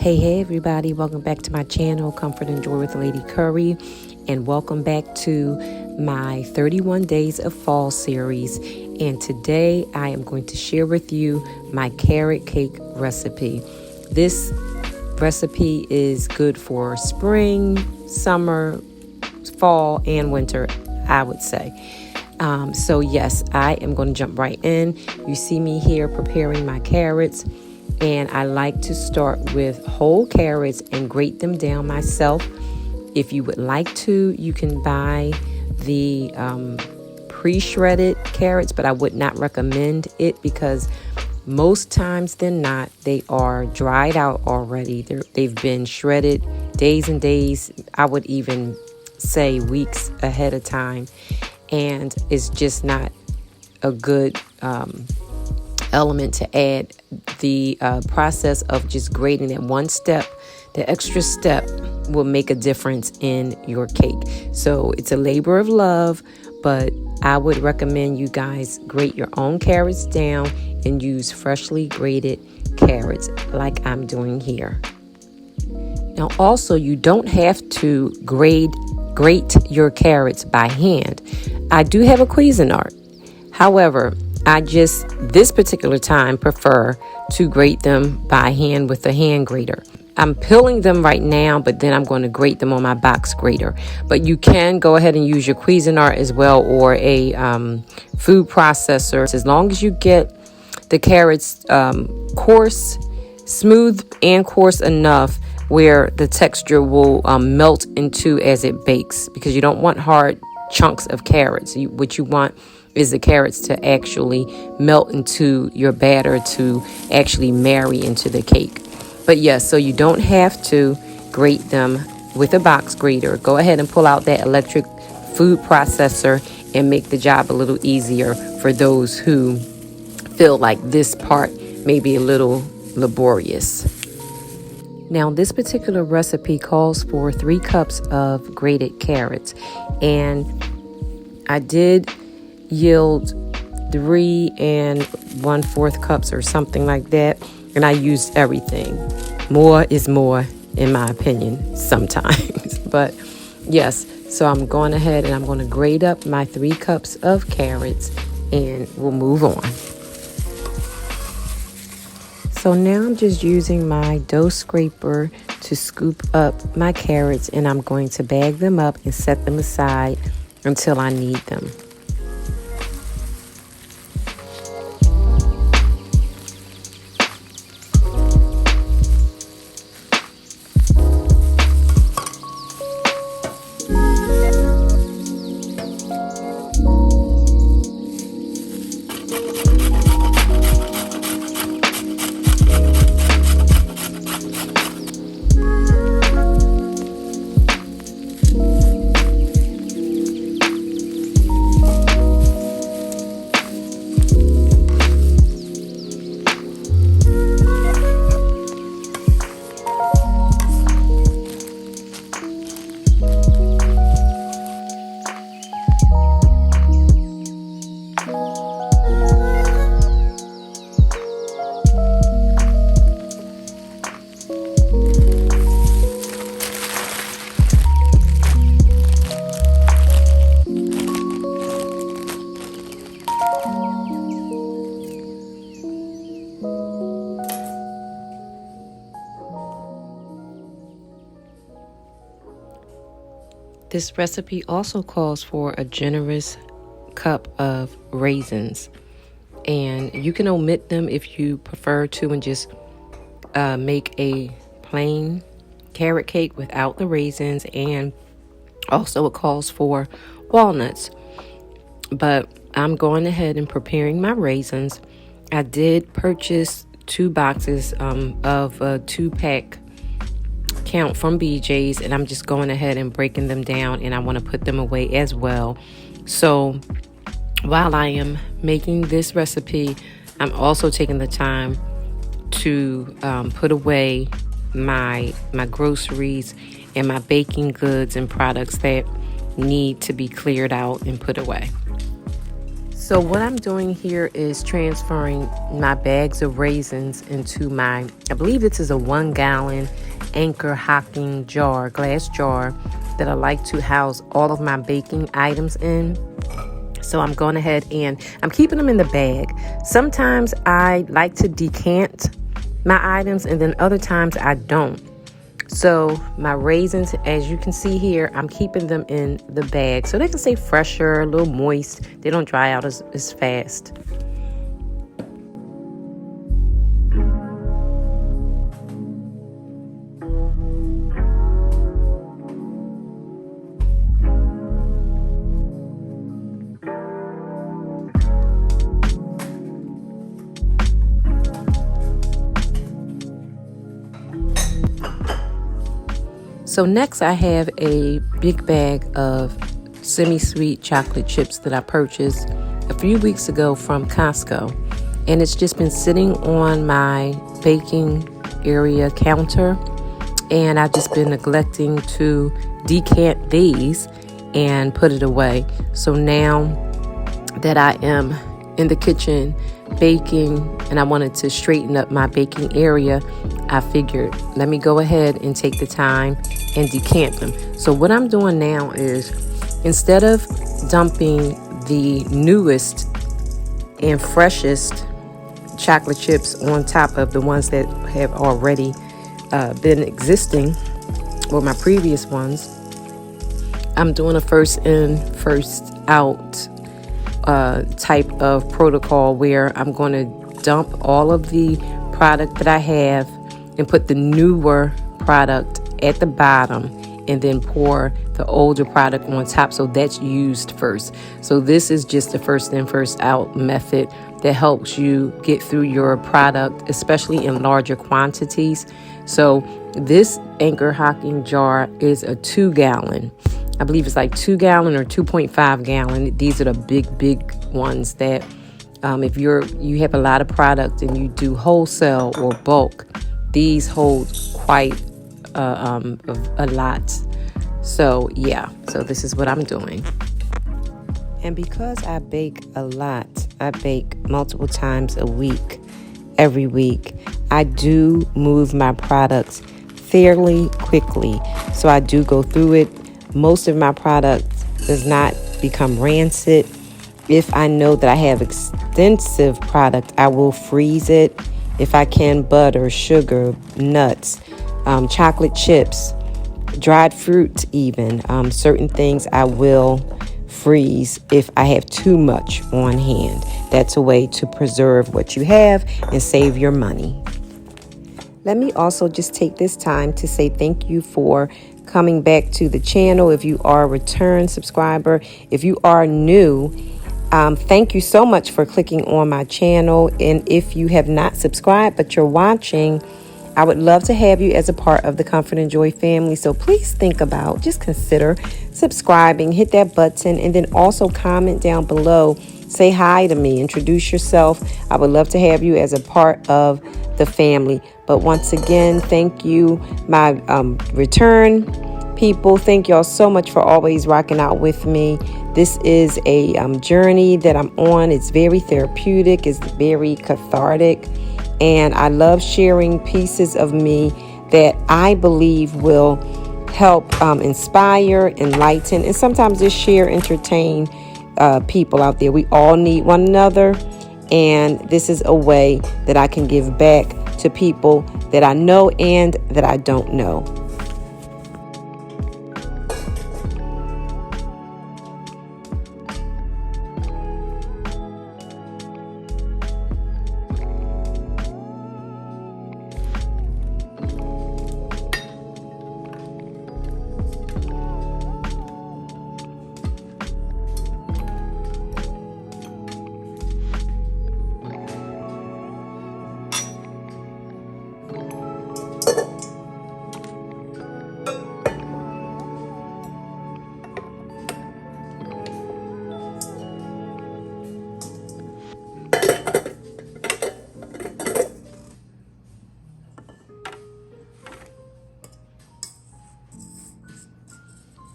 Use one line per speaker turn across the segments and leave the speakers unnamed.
Hey everybody, welcome back to my channel, Comfort and Joy with Lady Curry, and welcome back to my 31 Days of Fall series. And today I am going to share with you my carrot cake recipe. This recipe is good for spring, summer, fall, and winter, I would say. So yes, I am going to jump right in. You see me here preparing my carrots. And I like to start with whole carrots and grate them down myself. If you would like to, you can buy the pre-shredded carrots, but I would not recommend it because most times than not, they are dried out already. They've been shredded days and days. I would even say weeks ahead of time. And it's just not a good element to add. The process of just grating that one step, the extra step, will make a difference in your cake. So it's a labor of love, but I would recommend you guys grate your own carrots down and use freshly grated carrots like I'm doing here. Now also, you don't have to grate your carrots by hand. I do have a Cuisinart. However, I just, this particular time, prefer to grate them by hand with a hand grater. I'm peeling them right now, but then I'm going to grate them on my box grater. But you can go ahead and use your Cuisinart as well, or a food processor. As long as you get the carrots coarse, smooth and coarse enough where the texture will melt into as it bakes, because you don't want hard chunks of carrots. What you want is the carrots to actually melt into your batter to actually marry into the cake. But yes, so you don't have to grate them with a box grater. Go ahead and pull out that electric food processor and make the job a little easier for those who feel like this part may be a little laborious. Now, this particular recipe calls for 3 cups of grated carrots, and I did yield 3 1/4 cups or something like that, and I used everything. More is more, in my opinion, sometimes. But yes, so I'm going ahead and I'm going to grate up my 3 cups of carrots, and we'll move on. So now I'm just using my dough scraper to scoop up my carrots, and I'm going to bag them up and set them aside until I need them. This recipe also calls for a generous cup of raisins, and you can omit them if you prefer to and just make a plain carrot cake without the raisins. And also it calls for walnuts, but I'm going ahead and preparing my raisins. I did purchase 2 boxes of a 2-pack count from BJ's, and I'm just going ahead and breaking them down, and I want to put them away as well. So while I am making this recipe, I'm also taking the time to put away my groceries and my baking goods and products that need to be cleared out and put away. So what I'm doing here is transferring my bags of raisins into my, I believe this is a 1-gallon Anchor hocking jar, glass jar, that I like to house all of my baking items in. So I'm going ahead and I'm keeping them in the bag. Sometimes I like to decant my items, and then other times I don't. So my raisins, as you can see here, I'm keeping them in the bag so they can stay fresher, a little moist. They don't dry out as fast. So next I have a big bag of semi-sweet chocolate chips that I purchased a few weeks ago from Costco. And it's just been sitting on my baking area counter. And I've just been neglecting to decant these and put it away. So now that I am in the kitchen baking and I wanted to straighten up my baking area, I figured let me go ahead and take the time and decant them. So what I'm doing now is, instead of dumping the newest and freshest chocolate chips on top of the ones that have already been existing, or my previous ones, I'm doing a first in, first out type of protocol where I'm going to dump all of the product that I have and put the newer product at the bottom, and then pour the older product on top, so that's used first. So this is just the first in, first out method that helps you get through your product, especially in larger quantities. So this Anchor hocking jar is a 2-gallon. I believe it's like 2-gallon or 2.5 gallon. These are the big ones that if you have a lot of product and you do wholesale or bulk, these hold quite a lot. So yeah, so this is what I'm doing. And because I bake a lot, I bake multiple times a week, every week, I do move my products fairly quickly. So I do go through it. Most of my product does not become rancid. If I know that I have extensive product, I will freeze it. If I can, butter, sugar, nuts, chocolate chips, dried fruit even. Certain things I will freeze if I have too much on hand. That's a way to preserve what you have and save your money. Let me also just take this time to say thank you for coming back to the channel. If you are a return subscriber, if you are new, thank you so much for clicking on my channel. And if you have not subscribed but you're watching, I would love to have you as a part of the Comfort and Joy family. So please just consider subscribing, hit that button, and then also comment down below. Say hi to me, introduce yourself. I would love to have you as a part of the family. But once again, thank you, my return people. Thank y'all so much for always rocking out with me. This is a journey that I'm on. It's very therapeutic. It's very cathartic. And I love sharing pieces of me that I believe will help inspire, enlighten, and sometimes just share, entertain people out there. We all need one another. And this is a way that I can give back to people that I know and that I don't know.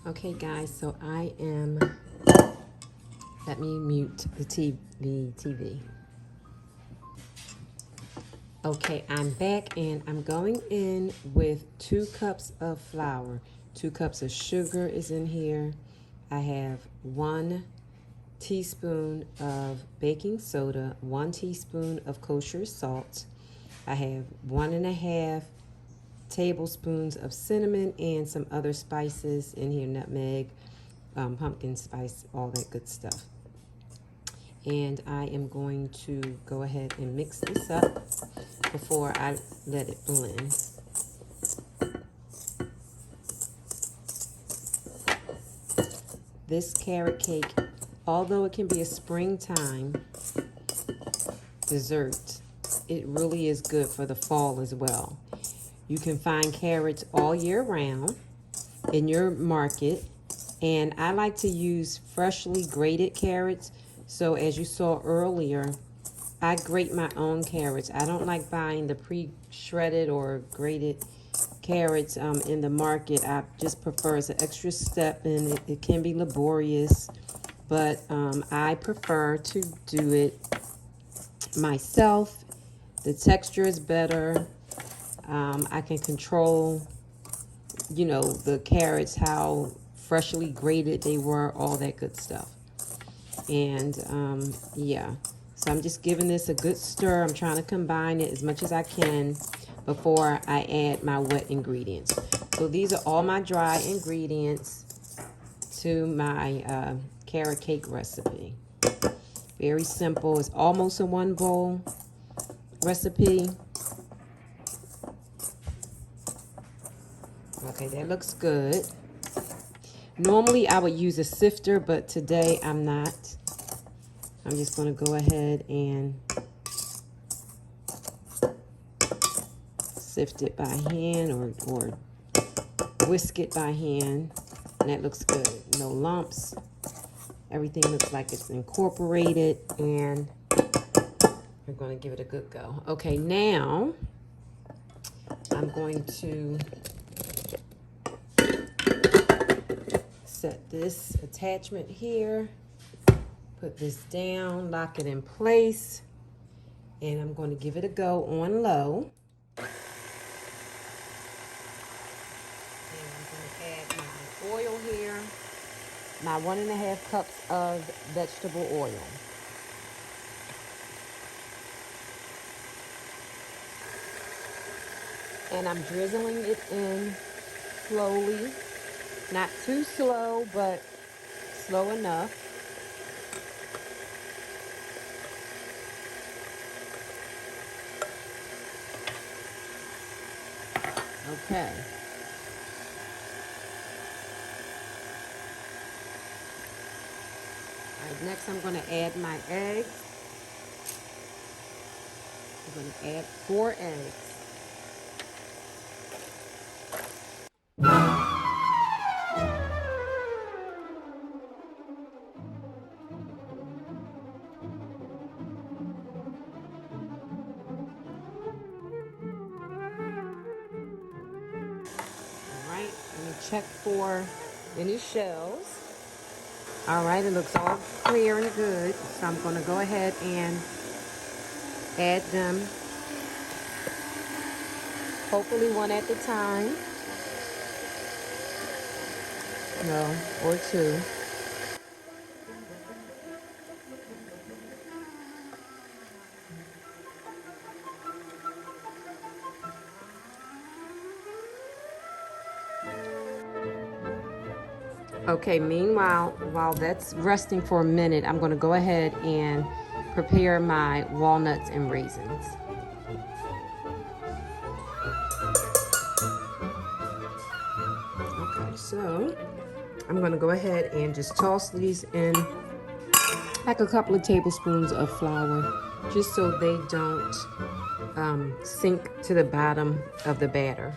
Okay guys, so I am Let me mute the TV. Okay, I'm back and I'm going in with 2 cups of flour. 2 cups of sugar is in here. I have 1 teaspoon of baking soda, 1 teaspoon of kosher salt. I have 1.5 tablespoons of cinnamon and some other spices in here, nutmeg, pumpkin spice, all that good stuff. And I am going to go ahead and mix this up before I let it blend. This carrot cake, although it can be a springtime dessert, it really is good for the fall as well. You can find carrots all year round in your market, and I like to use freshly grated carrots. So as you saw earlier, I grate my own carrots. I don't like buying the pre-shredded or grated carrots in the market. I just prefer it's an extra step, and it can be laborious, but I prefer to do it myself. The texture is better. I can control, you know, the carrots, how freshly grated they were, all that good stuff. And yeah, so I'm just giving this a good stir. I'm trying to combine it as much as I can before I add my wet ingredients. So these are all my dry ingredients to my carrot cake recipe. Very simple. It's almost a 1 bowl recipe. Okay, that looks good. Normally I would use a sifter, but today I'm not. I'm just going to go ahead and sift it by hand or whisk it by hand. And that looks good. No lumps. Everything looks like it's incorporated, and we're going to give it a good go. Okay, now I'm going to set this attachment here, put this down, lock it in place, and I'm going to give it a go on low. And I'm going to add my oil here, my 1.5 cups of vegetable oil. And I'm drizzling it in slowly. Not too slow, but slow enough. Okay. All right, next I'm going to add my eggs. I'm going to add 4 eggs. Check for any shells. All right, it looks all clear and good. So I'm going to go ahead and add them, hopefully 1 at a time. No, or 2. Okay, meanwhile, while that's resting for a minute, I'm going to go ahead and prepare my walnuts and raisins. Okay, so I'm going to go ahead and just toss these in like a couple of tablespoons of flour, just so they don't sink to the bottom of the batter.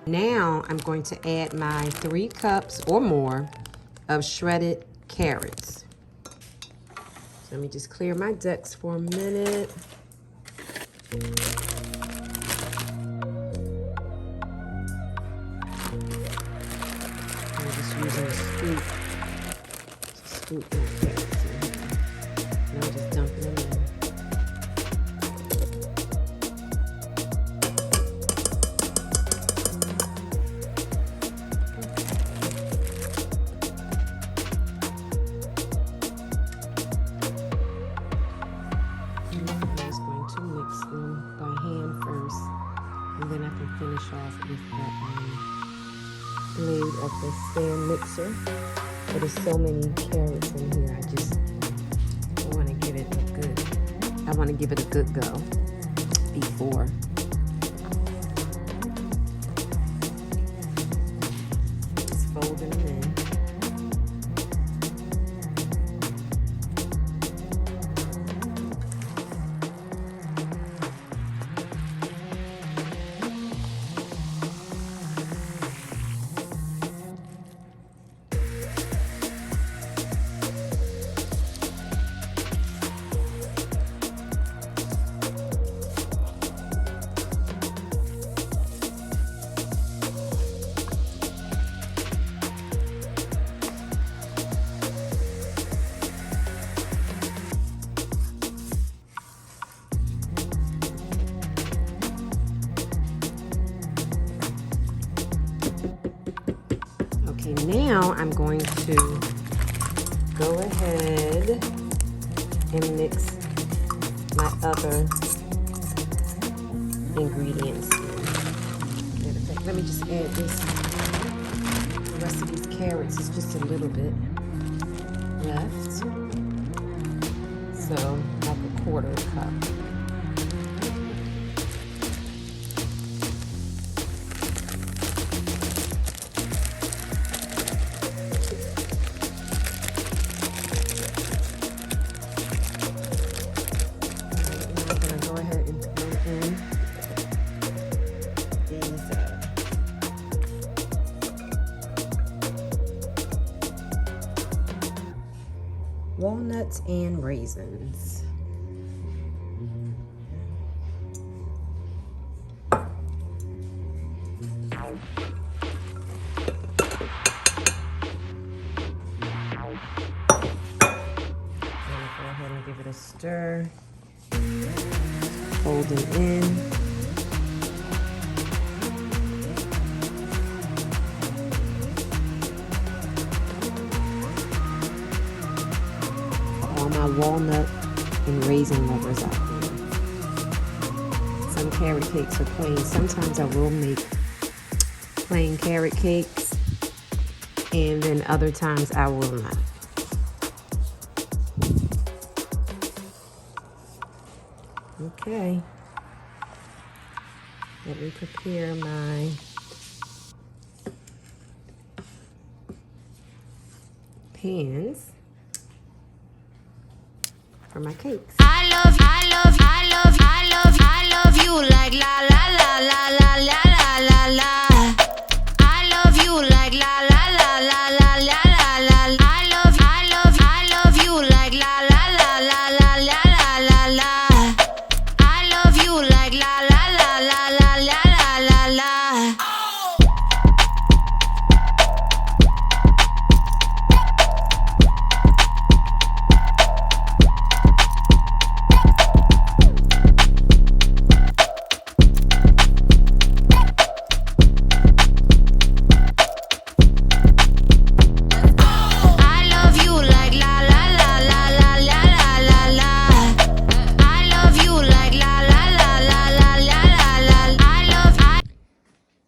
Now I'm going to add my 3 cups or more of shredded carrots. So let me just clear my decks for a minute. using a scoop to scoop my carrots in here. And I'm just dumping them in. And then I can finish off with the blade of the stand mixer. But there's so many carrots in here, I just want to give it a good go before. Just folding them in. Now I'm going to go ahead and mix my other ingredients. Let me just add this. The rest of these carrots is just a little bit left. So like a quarter cup. Walnuts and raisins. Go ahead and give it a stir. Fold it in. My walnut and raisin lovers out there. Some carrot cakes are plain. Sometimes I will make plain carrot cakes, and then other times I will not. Okay. Let me prepare my pans for my cakes.
I love you like la la la la la la la la. I love you like la la la la la la la la. I love you like la la la la la la la la. I love you like la la la la la la la la.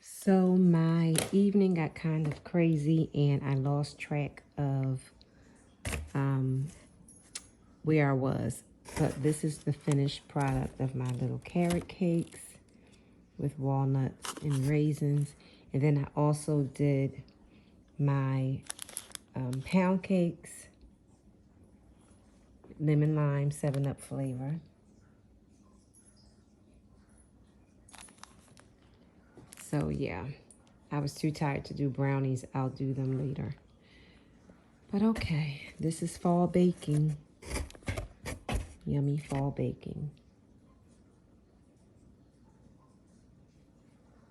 So my evening got kind of crazy and I lost track of where I was. But this is the finished product of my little carrot cakes with walnuts and raisins. And then I also did my pound cakes, lemon lime 7-Up flavor. So yeah, I was too tired to do brownies. I'll do them later. But okay, this is fall baking. Yummy fall baking.